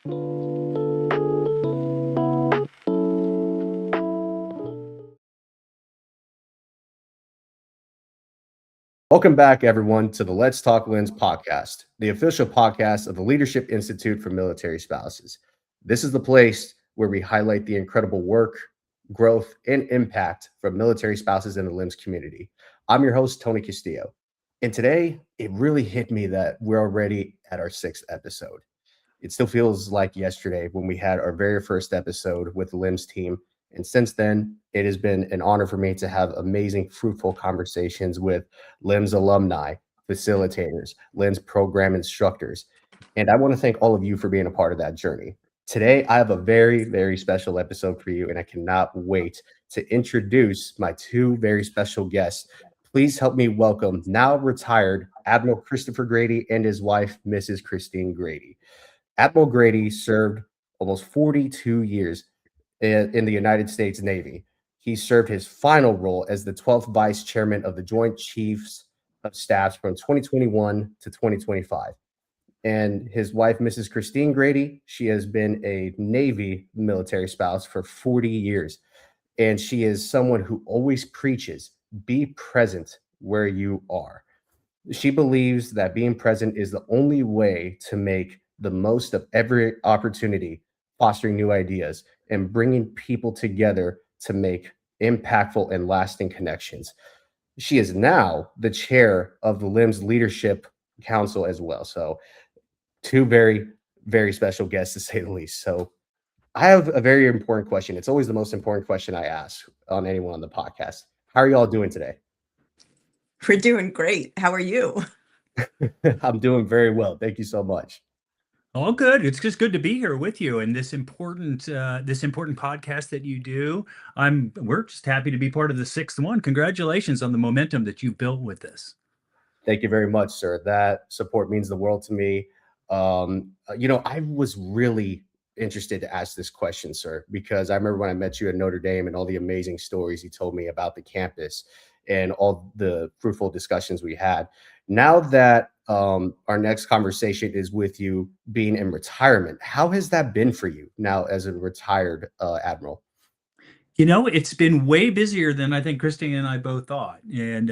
Welcome back, everyone, to the Let's Talk LIMS podcast, the official podcast of the Leadership Institute for Military Spouses. This is the place where we highlight the incredible work, growth, and impact from military spouses in the LIMS community. I'm your host, Tony Castillo. And today, it really hit me that we're already at our sixth episode. It still feels like yesterday when we had our very first episode with the LIMS team. And since then, it has been an honor for me to have amazing, fruitful conversations with LIMS alumni, facilitators, LIMS program instructors. And I want to thank all of you for being a part of that journey. Today, I have a very, very special episode for you, and I cannot wait to introduce my two very special guests. Please help me welcome now retired Admiral Christopher Grady and his wife, Mrs. Christine Grady. Admiral Grady served almost 42 years in the United States Navy. He served his final role as the 12th Vice Chairman of the Joint Chiefs of Staff from 2021 to 2025. And his wife, Mrs. Christine Grady, she has been a Navy military spouse for 40 years. And she is someone who always preaches, be present where you are. She believes that being present is the only way to make the most of every opportunity, fostering new ideas and bringing people together to make impactful and lasting connections. She is now the chair of the LIMS Leadership Council as well. So, two very, very special guests to say the least. So, I have a very important question. It's always the most important question I ask on anyone on the podcast. How are y'all doing today? We're doing great. How are you? I'm doing very well. Thank you so much. All good. It's just good to be here with you and this important podcast that you do. We're just happy to be part of the sixth one. Congratulations on the momentum that you've built with this. Thank you very much, sir. That support means the world to me. I was really interested to ask this question, sir, because I remember when I met you at Notre Dame and all the amazing stories you told me about the campus and all the fruitful discussions we had. Now that our next conversation is with you being in retirement, how has that been for you now as a retired admiral? It's been way busier than I think Christine and I both thought. And,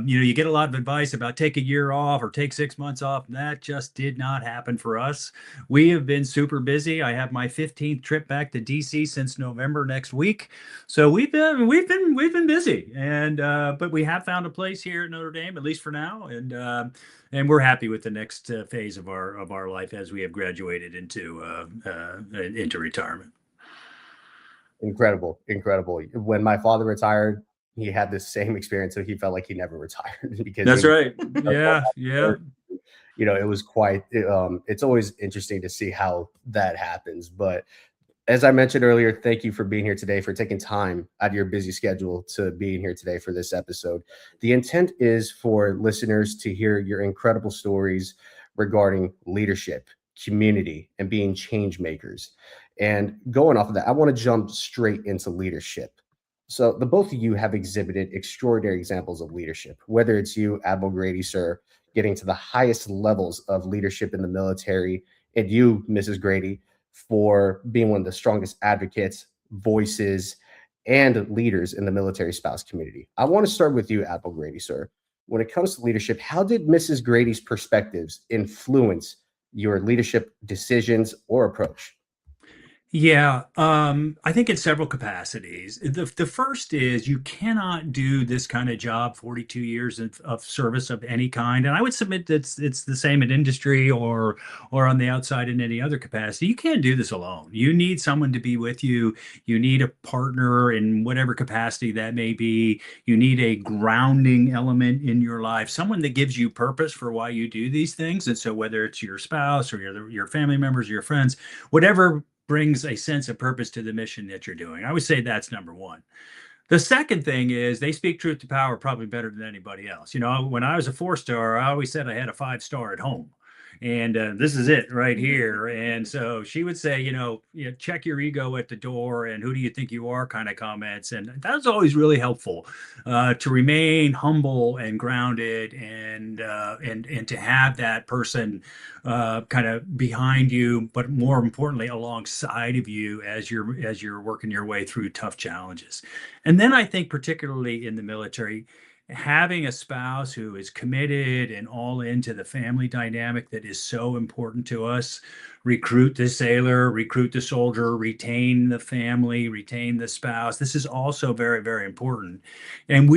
you get a lot of advice about take a year off or take 6 months off. That just did not happen for us. We have been super busy. I have my 15th trip back to DC since November next week. So we've been busy. And, but we have found a place here at Notre Dame, at least for now. And we're happy with the next phase of our life as we have graduated into retirement. Incredible. When my father retired, he had the same experience, so he felt like he never retired because That's right. Yeah. it was quite. It's always interesting to see how that happens. But as I mentioned earlier, thank you for being here today, for taking time out of your busy schedule to being here today for this episode. The intent is for listeners to hear your incredible stories regarding leadership, community, and being change makers. And going off of that, I want to jump straight into leadership. So the both of you have exhibited extraordinary examples of leadership, whether it's you, Admiral Grady, sir, getting to the highest levels of leadership in the military, and you, Mrs. Grady, for being one of the strongest advocates, voices, and leaders in the military spouse community. I want to start with you, Admiral Grady, sir. When it comes to leadership, how did Mrs. Grady's perspectives influence your leadership decisions or approach? Yeah, I think in several capacities. The first is you cannot do this kind of job, 42 years of service of any kind. And I would submit that it's the same in industry or on the outside in any other capacity. You can't do this alone. You need someone to be with you. You need a partner in whatever capacity that may be. You need a grounding element in your life, someone that gives you purpose for why you do these things. And so whether it's your spouse or your family members or your friends, whatever brings a sense of purpose to the mission that you're doing. I would say that's number one. The second thing is they speak truth to power probably better than anybody else. When I was a 4-star, I always said I had a 5-star at home. and this is it right here. And so she would say, check your ego at the door, and who do you think you are kind of comments. And that was always really helpful to remain humble and grounded, and to have that person kind of behind you, but more importantly, alongside of you as you're working your way through tough challenges. And then I think, particularly in the military, having a spouse who is committed and all into the family dynamic that is so important to us. Recruit the sailor, recruit the soldier, retain the family, retain the spouse. This is also very, very important. And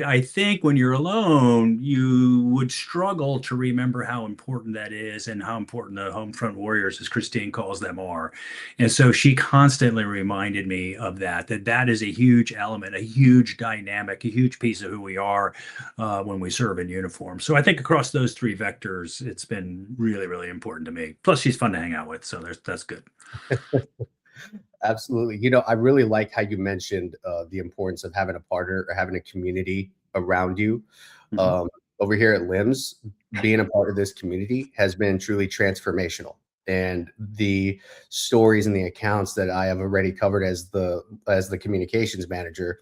I think, when you're alone, you would struggle to remember how important that is and how important the home front warriors, as Christine calls them, are. And so she constantly reminded me of that is a huge element, a huge dynamic, a huge piece of who we are when we serve in uniform. So I think across those three vectors, it's been really, really important to me. Plus, she's fun to hang out with, so that's good. Absolutely. I really like how you mentioned the importance of having a partner or having a community around you. Mhm. Over here at LIMS, being a part of this community has been truly transformational. And the stories and the accounts that I have already covered as the communications manager,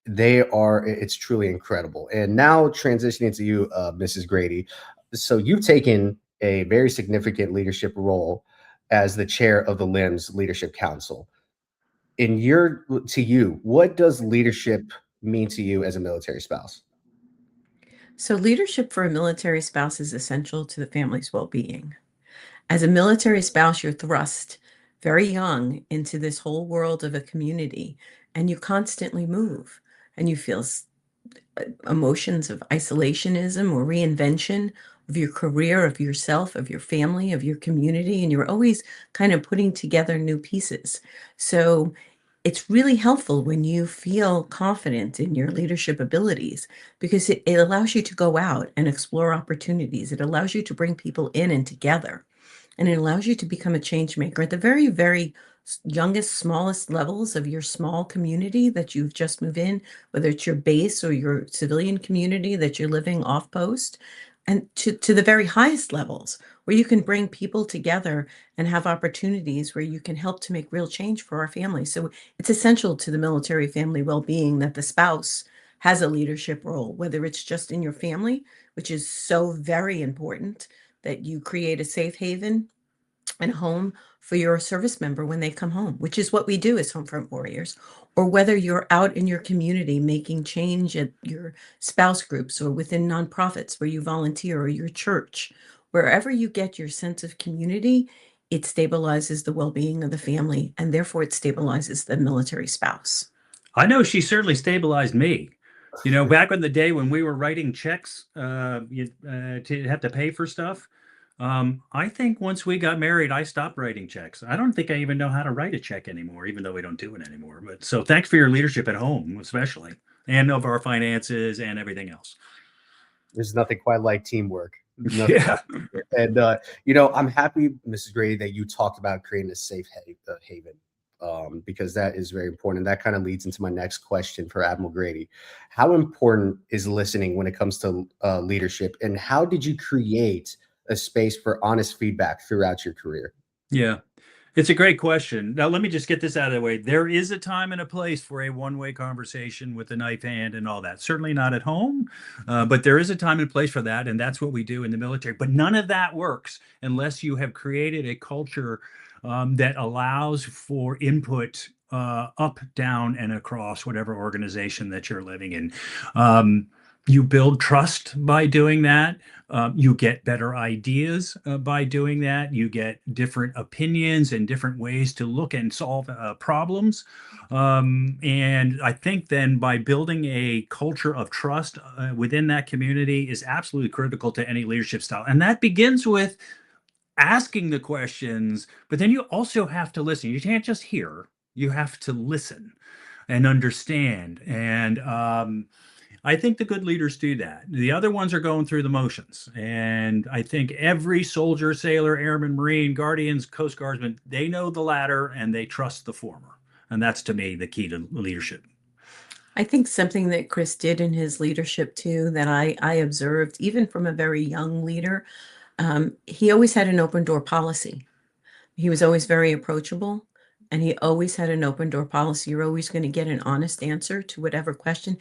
it's truly incredible. And now transitioning to you, Mrs. Grady. So you've taken a very significant leadership role as the chair of the LIMS Leadership Council. To you, what does leadership mean to you as a military spouse? So, leadership for a military spouse is essential to the family's well being. As a military spouse, you're thrust very young into this whole world of a community, and you constantly move, and you feel emotions of isolationism or reinvention of your career, of yourself, of your family, of your community, and you're always kind of putting together new pieces. So it's really helpful when you feel confident in your leadership abilities because it allows you to go out and explore opportunities. It allows you to bring people in and together, and it allows you to become a change maker at the very, very youngest, smallest levels of your small community that you've just moved in, whether it's your base or your civilian community that you're living off post, and to the very highest levels where you can bring people together and have opportunities where you can help to make real change for our family. So it's essential to the military family well-being that the spouse has a leadership role, whether it's just in your family, which is so very important that you create a safe haven and home for your service member when they come home, which is what we do as home front warriors, or whether you're out in your community making change at your spouse groups or within nonprofits where you volunteer or your church, wherever you get your sense of community, it stabilizes the well-being of the family and therefore it stabilizes the military spouse. I know she certainly stabilized me. Back in the day when we were writing checks to have to pay for stuff, I think once we got married, I stopped writing checks. I don't think I even know how to write a check anymore, even though we don't do it anymore. But so thanks for your leadership at home, especially, and of our finances and everything else. There's nothing quite like teamwork. Nothing Yeah. quite. And I'm happy, Mrs. Grady, that you talked about creating a safe haven, because that is very important. And that kind of leads into my next question for Admiral Grady. How important is listening when it comes to leadership, and how did you create a space for honest feedback throughout your career? Yeah. It's a great question. Now, let me just get this out of the way. There is a time and a place for a one-way conversation with a knife hand and all that. Certainly not at home, but there is a time and place for that, and that's what we do in the military. But none of that works unless you have created a culture that allows for input up, down, and across whatever organization that you're living in. You build trust by doing that. You get better ideas by doing that. You get different opinions and different ways to look and solve problems. And I think then by building a culture of trust within that community is absolutely critical to any leadership style. And that begins with asking the questions, but then you also have to listen. You can't just hear, you have to listen and understand. And I think the good leaders do that. The other ones are going through the motions. And I think every soldier, sailor, airman, Marine, Guardians, Coast Guardsman, they know the latter and they trust the former. And that's to me the key to leadership. I think something that Chris did in his leadership too that I observed even from a very young leader. He always had an open door policy. He was always very approachable, and he always had an open door policy. You're always going to get an honest answer to whatever question.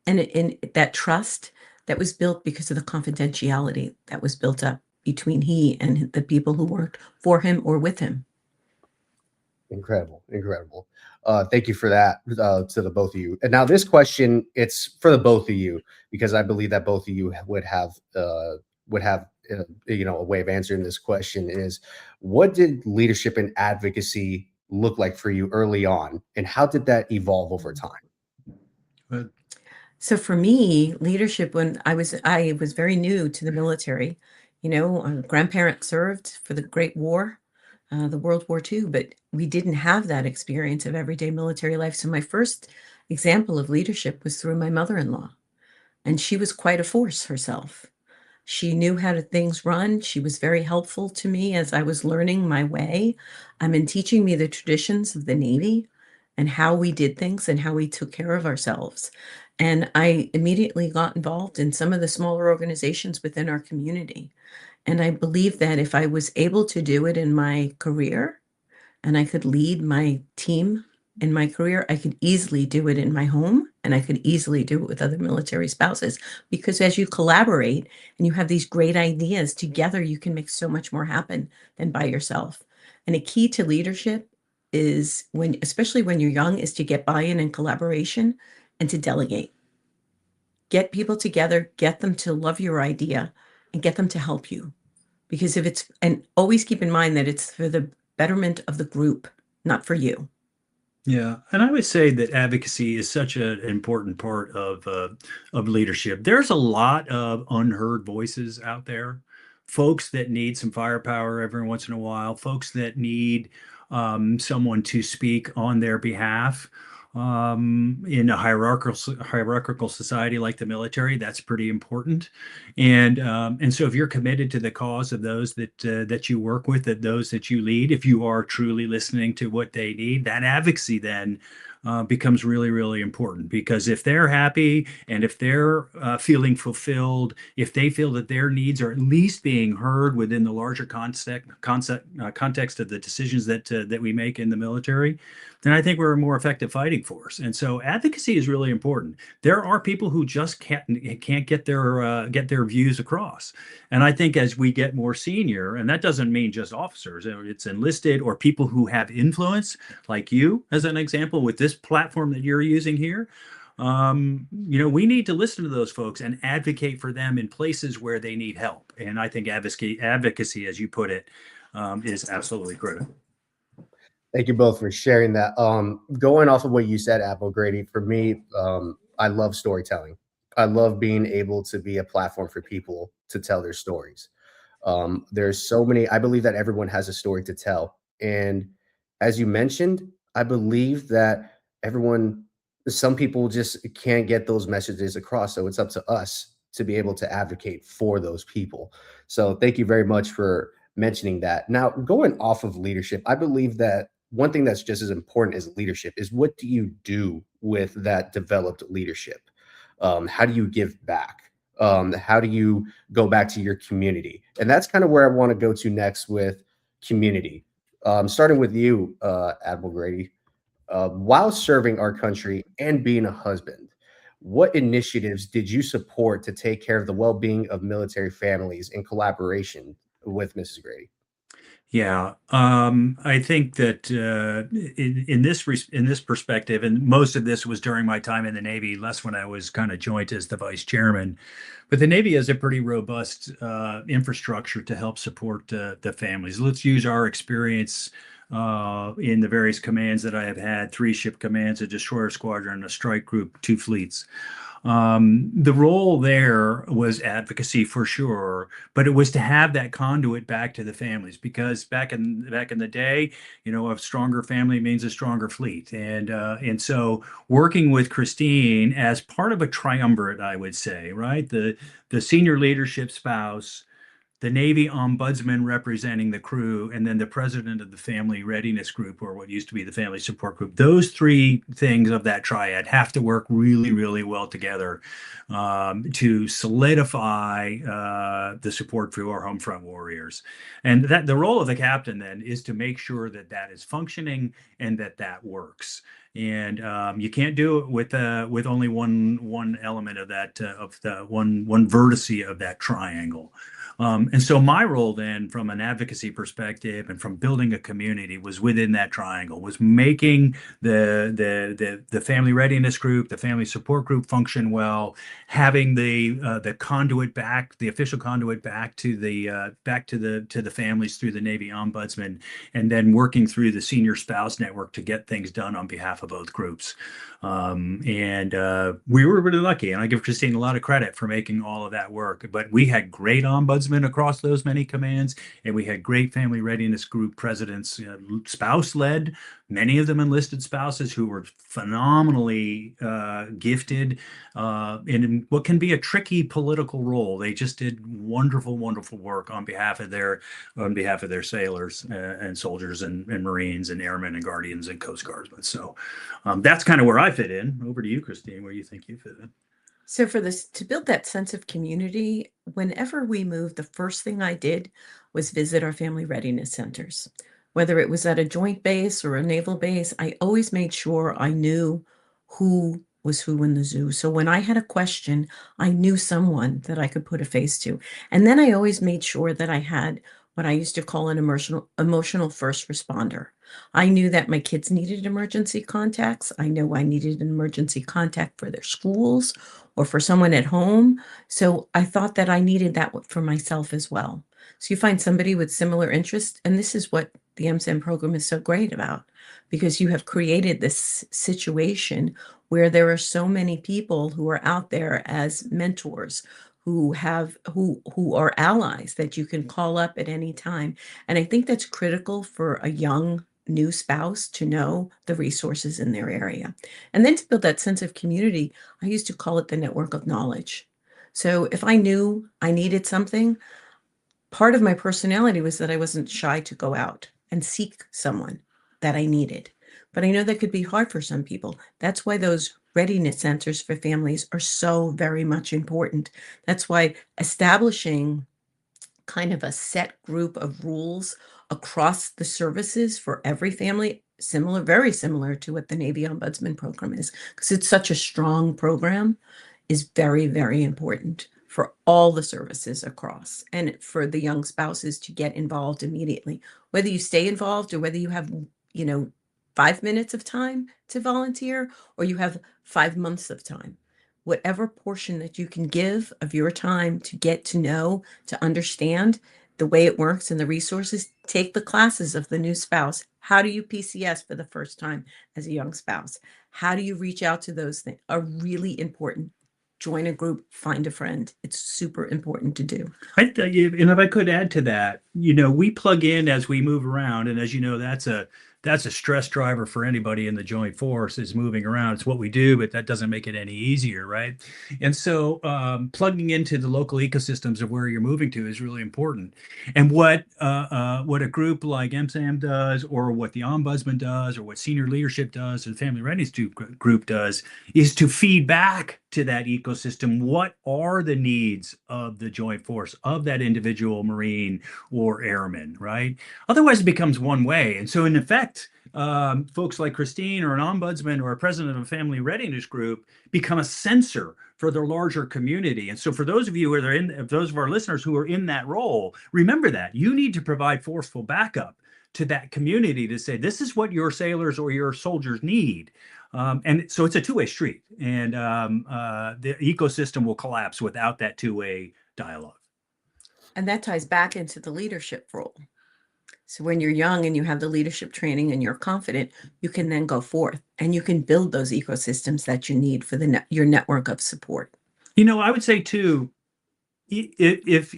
And that trust that was built because of the confidentiality that was built up between he and the people who worked for him or with him. Incredible, incredible. Thank you for that to the both of you. And now this question, it's for the both of you because I believe that both of you would have a way of answering this question. Is what did leadership and advocacy look like for you early on, and how did that evolve over time? But So for me, leadership when I was very new to the military, grandparents served for the Great War, the World War II, but we didn't have that experience of everyday military life. So my first example of leadership was through my mother-in-law, and she was quite a force herself. She knew how to things run. She was very helpful to me as I was learning my way. In teaching me the traditions of the Navy and how we did things and how we took care of ourselves. And I immediately got involved in some of the smaller organizations within our community. And I believe that if I was able to do it in my career and I could lead my team in my career, I could easily do it in my home and I could easily do it with other military spouses. Because as you collaborate and you have these great ideas together, you can make so much more happen than by yourself. And a key to leadership is especially when you're young, is to get buy-in and collaboration and to delegate. Get people together, get them to love your idea and get them to help you. Because and always keep in mind that it's for the betterment of the group, not for you. yeah, and I would say that advocacy is such an important part of leadership. There's a lot of unheard voices out there, folks that need some firepower every once in a while, folks that need someone to speak on their behalf. In a hierarchical society like the military, that's pretty important. And so if you're committed to the cause of those that you work with, that those that you lead, if you are truly listening to what they need, that advocacy then becomes really, really important. Because if they're happy and if they're feeling fulfilled, if they feel that their needs are at least being heard within the larger context of the decisions that we make in the military, then I think we're a more effective fighting force. And so advocacy is really important. There are people who just can't get their views across. And I think as we get more senior, and that doesn't mean just officers, it's enlisted or people who have influence, like you, as an example, with this platform that you're using here. We need to listen to those folks and advocate for them in places where they need help. And I think advocacy, as you put it, is absolutely critical. Thank you both for sharing that. Going off of what you said, Apple Grady, for me, I love storytelling. I love being able to be a platform for people to tell their stories. There's so many, I believe that everyone has a story to tell. And as you mentioned, I believe that some people just can't get those messages across. So it's up to us to be able to advocate for those people. So thank you very much for mentioning that. Now, going off of leadership, I believe that one thing that's just as important as leadership is what do you do with that developed leadership? How do you give back? How do you go back to your community? And that's kind of where I want to go to next with community. Starting with you, Admiral Grady. While serving our country and being a husband, what initiatives did you support to take care of the well-being of military families in collaboration with Mrs. Grady? Yeah, I think that in this perspective, and most of this was during my time in the Navy, less when I was kind of joint as the vice chairman. But the Navy has a pretty robust infrastructure to help support the families. Let's use our experience in the various commands that I have had: 3 ship commands, a destroyer squadron, a strike group, 2 fleets. The role there was advocacy for sure, but it was to have that conduit back to the families, because back in the day, a stronger family means a stronger fleet, and so working with Christine as part of a triumvirate, I would say, right, the senior leadership spouse, the Navy ombudsman representing the crew, and then the president of the family readiness group, or what used to be the family support group. Those three things of that triad have to work really, really well together to solidify the support for our home front warriors. And that the role of the captain then is to make sure that that is functioning and that that works. And you can't do it with only one element of that of the one vertice of that triangle. And so my role then, from an advocacy perspective and from building a community, was within that triangle, was making the family readiness group, the family support group function well, having the conduit back, the official conduit back to the families through the Navy Ombudsman, and then working through the senior spouse network to get things done on behalf of both groups. And we were really lucky, and I give Christine a lot of credit for making all of that work. But we had great ombudsmen across those many commands, and we had great family readiness group presidents, spouse-led, many of them enlisted spouses who were phenomenally gifted in what can be a tricky political role. They just did wonderful, wonderful work on behalf of their sailors and soldiers and Marines and airmen and guardians and Coast Guardsmen. So that's kind of where I fit in. Over to you, Christine. Where do you think you fit in? So for this, to build that sense of community, whenever we moved, the first thing I did was visit our family readiness centers. Whether it was at a joint base or a naval base, I always made sure I knew who was who in the zoo. So when I had a question, I knew someone that I could put a face to. And then I always made sure that I had what I used to call an emotional first responder. I knew that my kids needed emergency contacts. I know I needed an emergency contact for their schools or for someone at home. So I thought that I needed that for myself as well. So you find somebody with similar interests, and this is what the MSAM program is so great about, because you have created this situation where there are so many people who are out there as mentors, who are allies that you can call up at any time. And I think that's critical for a young new spouse to know the resources in their area. And then to build that sense of community, I used to call it the network of knowledge. So if I knew I needed something, part of my personality was that I wasn't shy to go out and seek someone that I needed. But I know that could be hard for some people. That's why those readiness centers for families are so very much important. That's why establishing kind of a set group of rules across the services for every family, very similar to what the Navy Ombudsman program is, because it's such a strong program, is very, very important for all the services across, and for the young spouses to get involved immediately, whether you stay involved or whether you have, 5 minutes of time to volunteer or you have 5 months of time. Whatever portion that you can give of your time to get to know, to understand the way it works and the resources, take the classes of the new spouse. How do you PCS for the first time as a young spouse? How do you reach out to those things are really important. Join a group, find a friend. It's super important to do. And if I could add to that, we plug in as we move around, and as you know, that's a stress driver for anybody in the joint force, is moving around. It's what we do, but that doesn't make it any easier, right? And so plugging into the local ecosystems of where you're moving to is really important. And what a group like MSAM does, or what the Ombudsman does, or what senior leadership does, or the Family Readiness Group does, is to feed back to that ecosystem. What are the needs of the joint force, of that individual Marine or airman, right? Otherwise, it becomes one way. And so, in effect, folks like Christine, or an ombudsman, or a president of a family readiness group, become a censor for the larger community. And so, for those of you who are those of our listeners who are in that role, remember that you need to provide forceful backup to that community to say, this is what your sailors or your soldiers need. And so it's a two-way street, and the ecosystem will collapse without that two-way dialogue. And that ties back into the leadership role. So when you're young and you have the leadership training and you're confident, you can then go forth and you can build those ecosystems that you need for your network of support. I would say too, if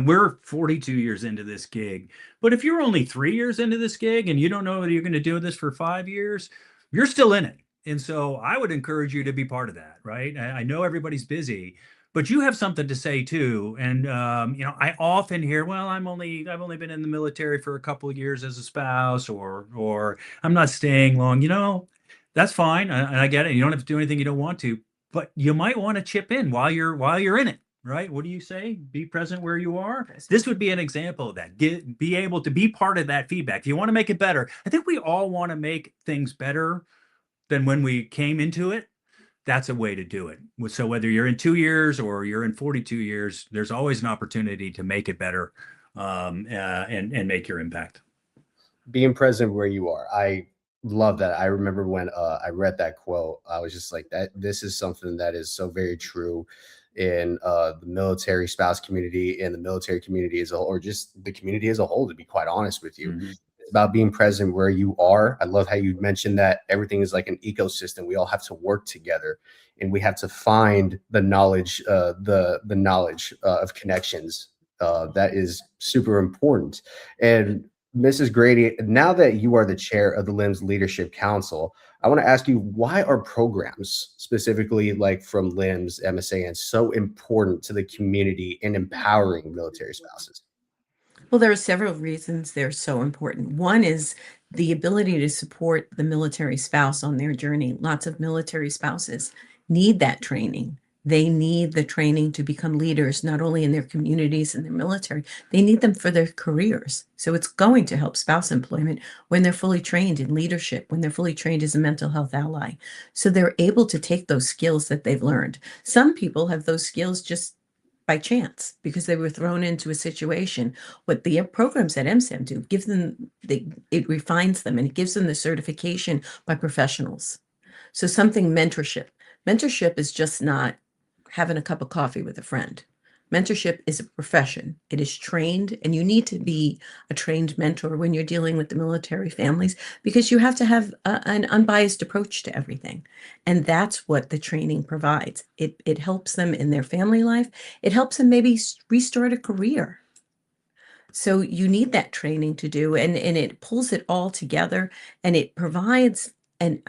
we're 42 years into this gig, but if you're only 3 years into this gig and you don't know whether you're going to do this for 5 years, you're still in it. And so I would encourage you to be part of that, right? I know everybody's busy, but you have something to say too. And I often hear, well, I've only been in the military for a couple of years as a spouse, or I'm not staying long. That's fine. And I get it. You don't have to do anything you don't want to, but you might want to chip in while you're in it. Right? What do you say? Be present where you are. This would be an example of that. Be able to be part of that feedback. If you want to make it better, I think we all want to make things better than when we came into it. That's a way to do it. So whether you're in 2 years or you're in 42 years, there's always an opportunity to make it better, and make your impact. Being present where you are. I love that. I remember when I read that quote, I was just like, that this is something that is so very true in the military spouse community and the military community as a whole, or just the community as a whole, to be quite honest with you. Mhm. It's about being present where you are. I love how you mentioned that everything is like an ecosystem. We all have to work together, and we have to find the knowledge, the knowledge of connections. That is super important. And Mrs. Grady, now that you are the chair of the LIMS Leadership Council, I want to ask you, why are programs specifically like from LIMS, MSAN, so important to the community in empowering military spouses? Well, there are several reasons they're so important. One is the ability to support the military spouse on their journey. Lots of military spouses need that training. They need the training to become leaders, not only in their communities and their military, they need them for their careers. So it's going to help spouse employment when they're fully trained in leadership, when they're fully trained as a mental health ally. So they're able to take those skills that they've learned. Some people have those skills just by chance because they were thrown into a situation. What the programs at MSAM do gives them, it refines them and it gives them the certification by professionals. So something mentorship is just not having a cup of coffee with a friend. Mentorship is a profession. It is trained, and you need to be a trained mentor when you're dealing with the military families because you have to have an unbiased approach to everything. And that's what the training provides. It helps them in their family life. It helps them maybe restart a career. So you need that training to do, and it pulls it all together, and it provides, and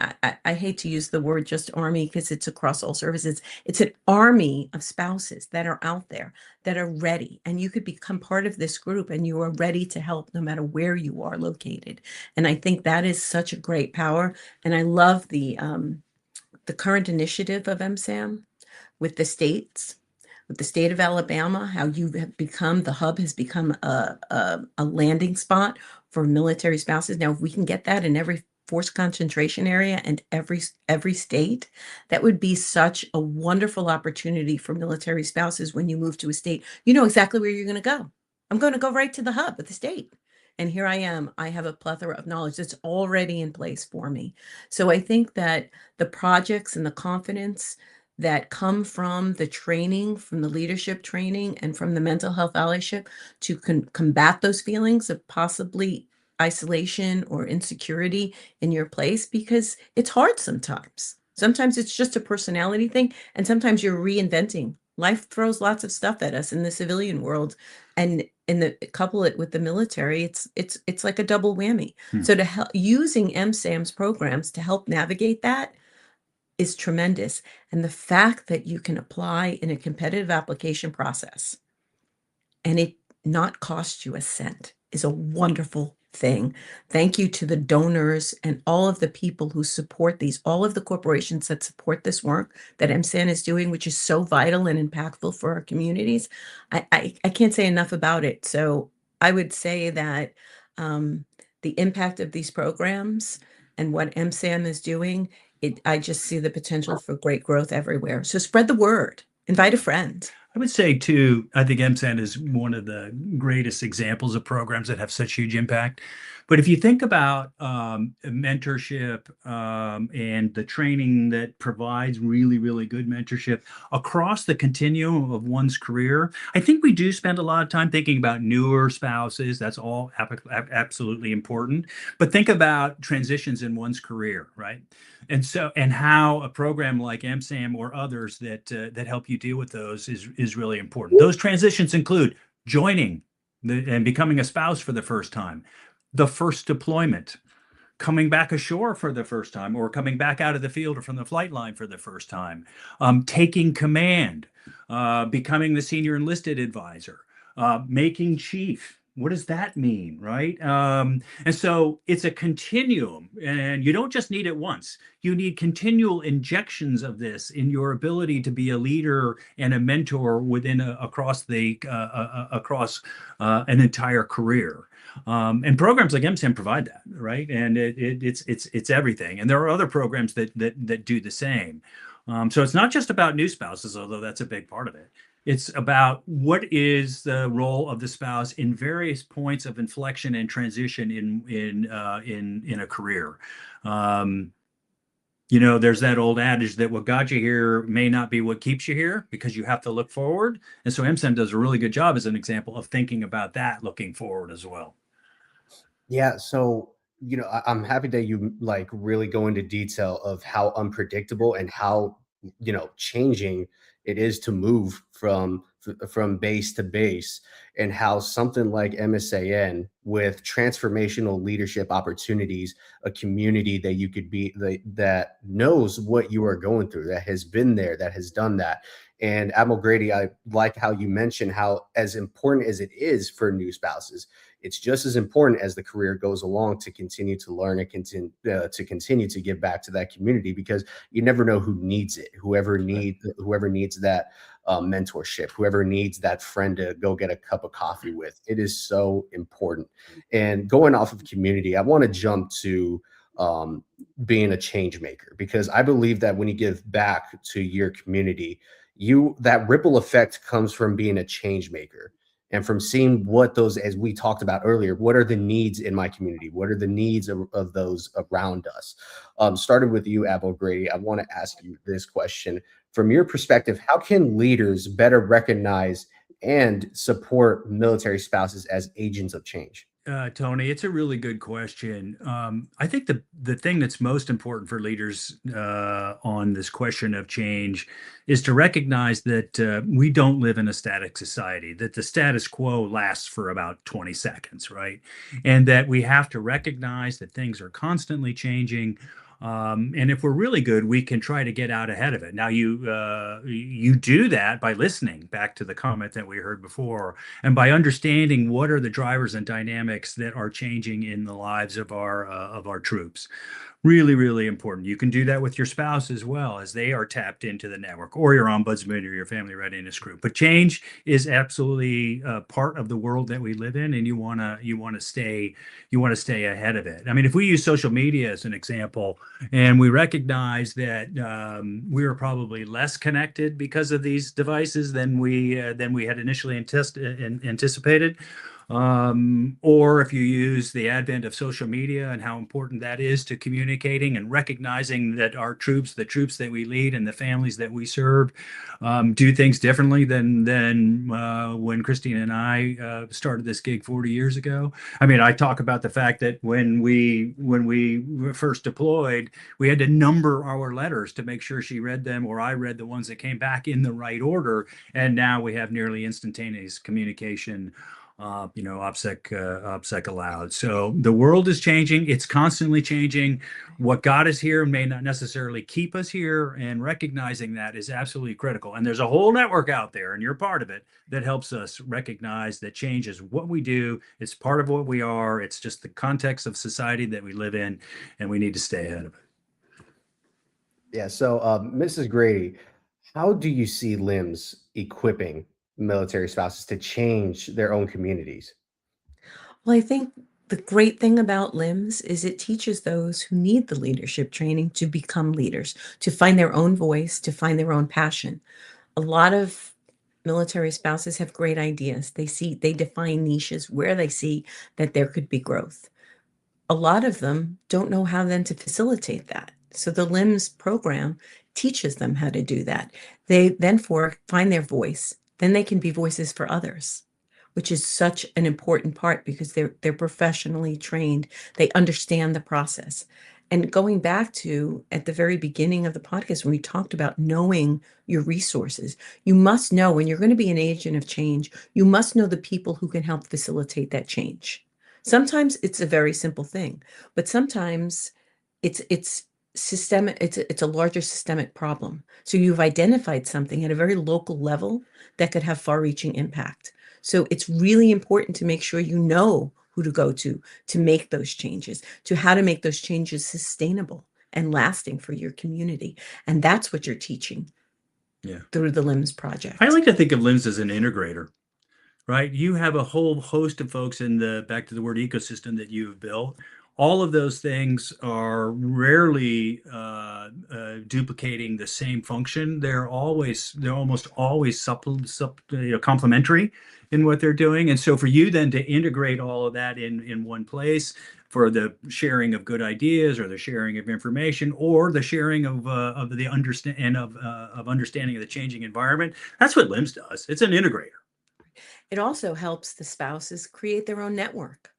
I hate to use the word just army because it's across all services. It's an army of spouses that are out there that are ready, and you could become part of this group, and you are ready to help no matter where you are located. And I think that is such a great power. And I love the current initiative of MSAM with the states, with the state of Alabama, how you have become, the hub has become a landing spot for military spouses. Now, if we can get that in every force concentration area and every state, that would be such a wonderful opportunity for military spouses. When you move to a state, you know exactly where you're going to go. I'm going to go right to the hub of the state. And here I am. I have a plethora of knowledge that's already in place for me. So I think that the projects and the confidence that come from the training, from the leadership training, and from the mental health allyship to combat those feelings of possibly isolation or insecurity in your place, because it's hard sometimes. Sometimes it's just a personality thing, and sometimes you're reinventing. Life throws lots of stuff at us in the civilian world, and in the couple it with the military, it's like a double whammy. So to help using MSAM's programs to help navigate that is tremendous. And the fact that you can apply in a competitive application process and it not cost you a cent is a wonderful thing. Thank you to the donors and all of the people who support these, all of the corporations that support this work that MSAN is doing, which is so vital and impactful for our communities. I can't say enough about it. So I would say that the impact of these programs and what MSAN is doing, I just see the potential for great growth everywhere. So spread the word, invite a friend. I would say too, I think MSAN is one of the greatest examples of programs that have such huge impact. But if you think about mentorship and the training that provides really, really good mentorship across the continuum of one's career, I think we do spend a lot of time thinking about newer spouses. That's all absolutely important. But think about transitions in one's career, right? And how a program like MSAM or others that help you deal with those is really important. Those transitions include joining and becoming a spouse for the first time, the first deployment, coming back ashore for the first time, or coming back out of the field or from the flight line for the first time, taking command, becoming the senior enlisted advisor, making chief. What does that mean, right? And so it's a continuum, and you don't just need it once. You need continual injections of this in your ability to be a leader and a mentor within across an entire career. And programs like MSAM provide that, right? And it's everything. And there are other programs that do the same. So it's not just about new spouses, although that's a big part of it. It's about what is the role of the spouse in various points of inflection and transition in a career. There's that old adage that what got you here may not be what keeps you here, because you have to look forward. And so MSAM does a really good job as an example of thinking about that, looking forward as well. Yeah, so I'm happy that you like really go into detail of how unpredictable and how changing it is to move from base to base, and how something like MSAN with transformational leadership opportunities, a community that you could be that knows what you are going through, that has been there, that has done that. And Admiral Grady, I like how you mentioned how, as important as it is for new spouses, it's just as important as the career goes along to continue to learn and continue to give back to that community, because you never know who needs it. Whoever needs that mentorship, whoever needs that friend to go get a cup of coffee with. It is so important. And going off of community, I want to jump to being a change maker, because I believe that when you give back to your community, that ripple effect comes from being a change maker. And from seeing what those, as we talked about earlier, what are the needs in my community? What are the needs of those around us? Starting with you, Admiral Grady, I want to ask you this question. From your perspective, how can leaders better recognize and support military spouses as agents of change? Tony, it's a really good question. I think the thing that's most important for leaders on this question of change is to recognize that we don't live in a static society, that the status quo lasts for about 20 seconds, right? And that we have to recognize that things are constantly changing. And if we're really good, we can try to get out ahead of it. Now, you do that by listening back to the comment that we heard before, and by understanding what are the drivers and dynamics that are changing in the lives of our troops. Really, really important. You can do that with your spouse as well, as they are tapped into the network, or your ombudsman or your family readiness group. But change is absolutely part of the world that we live in, and you want to stay ahead of it. I mean, if we use social media as an example, and we recognize that we are probably less connected because of these devices than we had initially anticipated. Or if you use the advent of social media and how important that is to communicating and recognizing that our troops, the troops that we lead and the families that we serve, do things differently than when Christine and I started this gig 40 years ago. I mean, I talk about the fact that when we first deployed, we had to number our letters to make sure she read them, or I read the ones that came back in the right order. And now we have nearly instantaneous communication. OPSEC allowed. So the world is changing. It's constantly changing. What got us here may not necessarily keep us here, and recognizing that is absolutely critical. And there's a whole network out there, and you're part of it, that helps us recognize that change is what we do. It's part of what we are. It's just the context of society that we live in, and we need to stay ahead of it. Yeah. So, Mrs. Grady, how do you see LIMS equipping military spouses to change their own communities? Well, I think the great thing about LIMS is it teaches those who need the leadership training to become leaders, to find their own voice, to find their own passion. A lot of military spouses have great ideas. They define niches where they see that there could be growth. A lot of them don't know how then to facilitate that. So the LIMS program teaches them how to do that. They then find their voice. Then they can be voices for others, which is such an important part, because they're professionally trained. They understand the process. And going back to at the very beginning of the podcast, when we talked about knowing your resources, you must know when you're going to be an agent of change, you must know the people who can help facilitate that change. Sometimes it's a very simple thing, but sometimes it's systemic. It's a larger systemic problem. So you've identified something at a very local level that could have far-reaching impact. So it's really important to make sure you know who to go to make those changes, to how to make those changes sustainable and lasting for your community. And that's what you're teaching Yeah. through the LIMS I project. like to think of LIMS as an integrator, right? You have a whole host of folks in the, back to the word, ecosystem that you've built. All of those things are rarely duplicating the same function. They're almost always complementary in what they're doing. And so for you then to integrate all of that in one place for the sharing of good ideas or the sharing of information or the sharing of the understand of understanding of the changing environment, that's what LIMS does. It's an integrator. It also helps the spouses create their own network.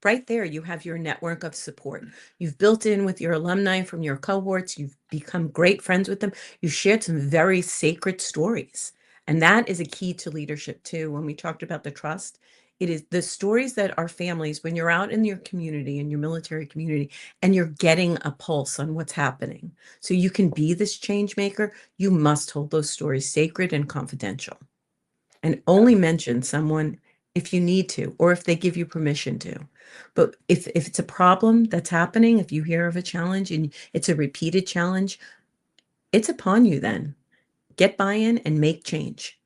Right there, you have your network of support. You've built in with your alumni from your cohorts. You've become great friends with them. You've shared some very sacred stories. And that is a key to leadership, too. When we talked about the trust, it is the stories that our families, when you're out in your community, in your military community, and you're getting a pulse on what's happening. So you can be this change maker, you must hold those stories sacred and confidential. And only mention someone if you need to, or if they give you permission to. But if it's a problem that's happening, if you hear of a challenge and it's a repeated challenge, it's upon you then. Get buy-in and make change.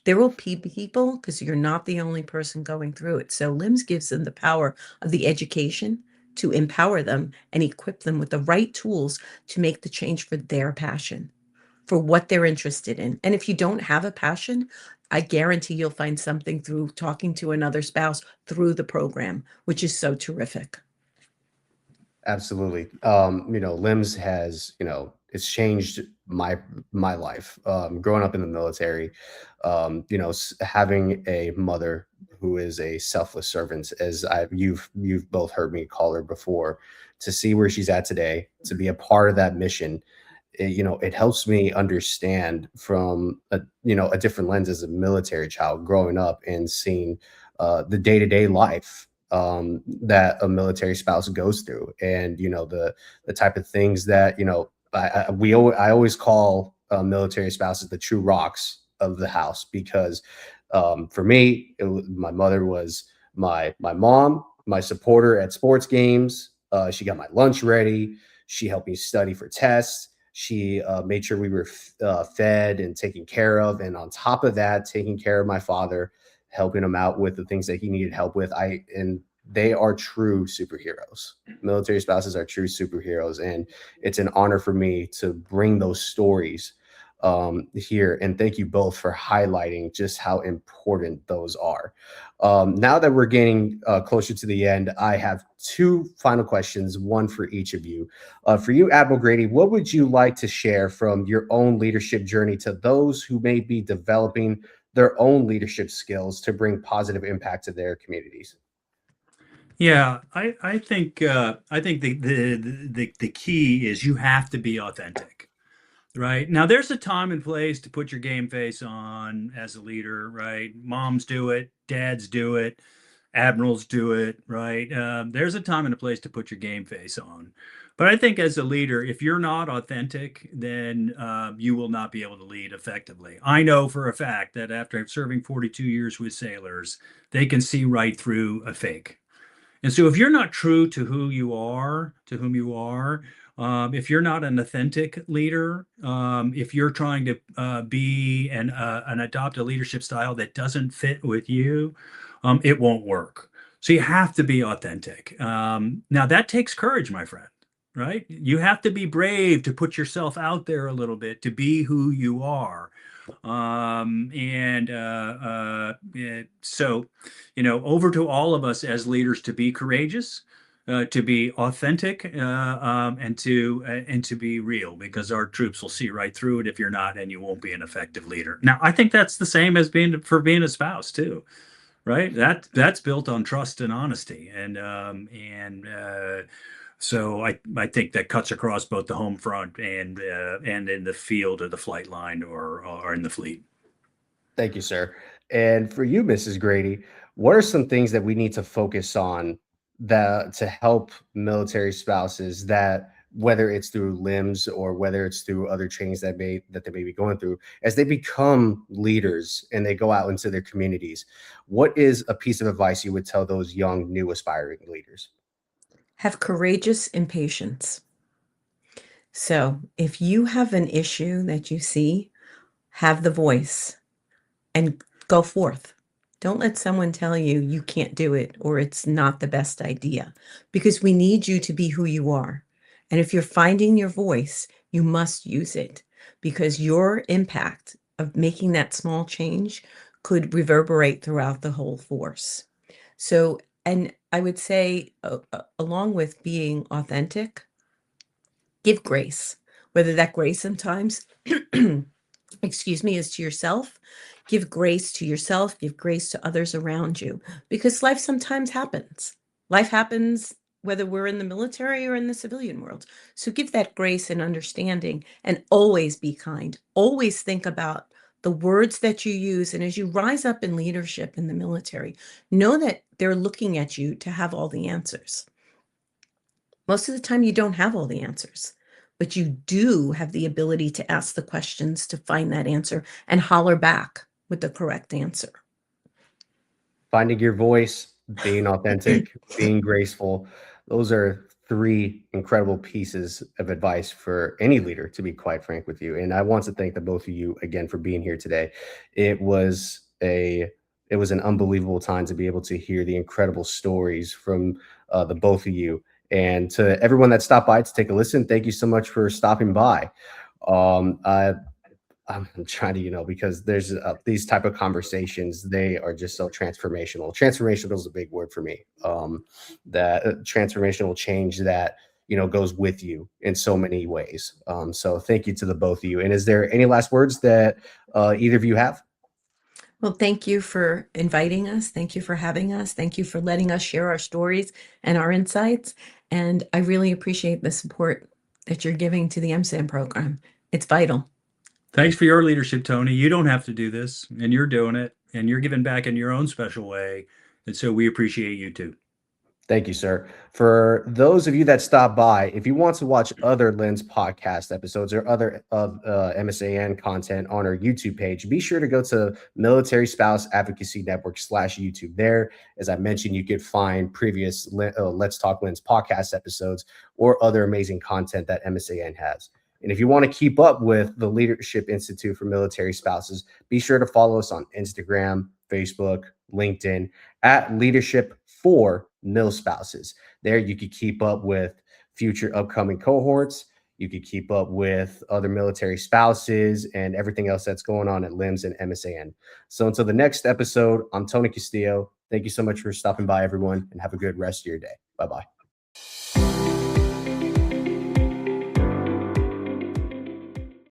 There will be people, because you're not the only person going through it. So LIMS gives them the power of the education to empower them and equip them with the right tools to make the change for their passion, for what they're interested in. And if you don't have a passion, I guarantee you'll find something through talking to another spouse through the program, which is so terrific. Absolutely. LIMS has, it's changed my life. Growing up in the military, having a mother who is a selfless servant, as you've both heard me call her before, to see where she's at today, to be a part of that mission. It helps me understand from a different lens as a military child growing up and seeing the day-to-day life that a military spouse goes through, and the type of things that I always call military spouses the true rocks of the house, because for me, my mother was my mom, my supporter at sports games. She got my lunch ready. She helped me study for tests. She made sure we were fed and taken care of, and on top of that, taking care of my father, helping him out with the things that he needed help with. And they are true superheroes. Military spouses are true superheroes, and it's an honor for me to bring those stories here. And thank you both for highlighting just how important those are. Now that we're getting closer to the end, I have two final questions, one for each of you. For you, Admiral Grady, what would you like to share from your own leadership journey to those who may be developing their own leadership skills to bring positive impact to their communities? Yeah, I think the key is you have to be authentic, right? Now there's a time and place to put your game face on as a leader, right? Moms do it, dads do it, admirals do it, right? There's a time and a place to put your game face on. But I think as a leader, if you're not authentic, then you will not be able to lead effectively. I know for a fact that after serving 42 years with sailors, they can see right through a fake. And so if you're not true to who you are, to whom you are, if you're not an authentic leader, if you're trying to be and adopt a leadership style that doesn't fit with you, it won't work. So you have to be authentic. Now that takes courage, my friend, right? You have to be brave to put yourself out there a little bit, to be who you are. So, over to all of us as leaders to be courageous, to be authentic, and to be real, because our troops will see right through it if you're not, and you won't be an effective leader. Now, I think that's the same as being a spouse too, right? That's built on trust and honesty, so I think that cuts across both the home front and in the field or the flight line or in the fleet. Thank you, sir. And for you, Mrs. Grady, what are some things that we need to focus on that to help military spouses, that whether it's through LIMS or whether it's through other trainings that they may be going through, as they become leaders and they go out into their communities? What is a piece of advice you would tell those young, new aspiring leaders? Have courageous impatience. So if you have an issue that you see, have the voice and go forth. Don't let someone tell you you can't do it or it's not the best idea, because we need you to be who you are. And if you're finding your voice, you must use it, because your impact of making that small change could reverberate throughout the whole force. So, and I would say, along with being authentic, give grace, whether that grace sometimes excuse me, is to yourself. Give grace to yourself, give grace to others around you, because life sometimes happens. Life happens whether we're in the military or in the civilian world. So give that grace and understanding, and always be kind. Always think about the words that you use. And as you rise up in leadership in the military, know that they're looking at you to have all the answers. Most of the time, you don't have all the answers, but you do have the ability to ask the questions to find that answer and holler back with the correct answer. Finding your voice, being authentic, being graceful. Those are three incredible pieces of advice for any leader, to be quite frank with you. And I want to thank the both of you again for being here today. It was an unbelievable time to be able to hear the incredible stories from the both of you. And to everyone that stopped by to take a listen, thank you so much for stopping by. I'm trying to, because there's these type of conversations, they are just so transformational. Transformational is a big word for me. That transformational change that, goes with you in so many ways. So thank you to the both of you. And is there any last words that either of you have? Well, thank you for inviting us. Thank you for having us. Thank you for letting us share our stories and our insights. And I really appreciate the support that you're giving to the MSAM program. It's vital. Thanks for your leadership, Tony. You don't have to do this, and you're doing it, and you're giving back in your own special way. And so we appreciate you too. Thank you, sir. For those of you that stop by, if you want to watch other LIMS podcast episodes or other MSAN content on our YouTube page, be sure to go to Military Spouse Advocacy Network /YouTube. There, as I mentioned, you could find previous Let's Talk LIMS podcast episodes or other amazing content that MSAN has. And if you want to keep up with the Leadership Institute for Military Spouses, be sure to follow us on Instagram, Facebook, LinkedIn at Leadership for Mil Spouses. There you could keep up with future upcoming cohorts. You could keep up with other military spouses and everything else that's going on at LIMS and MSAN. So until the next episode, I'm Tony Castillo. Thank you so much for stopping by, everyone, and have a good rest of your day. Bye-bye.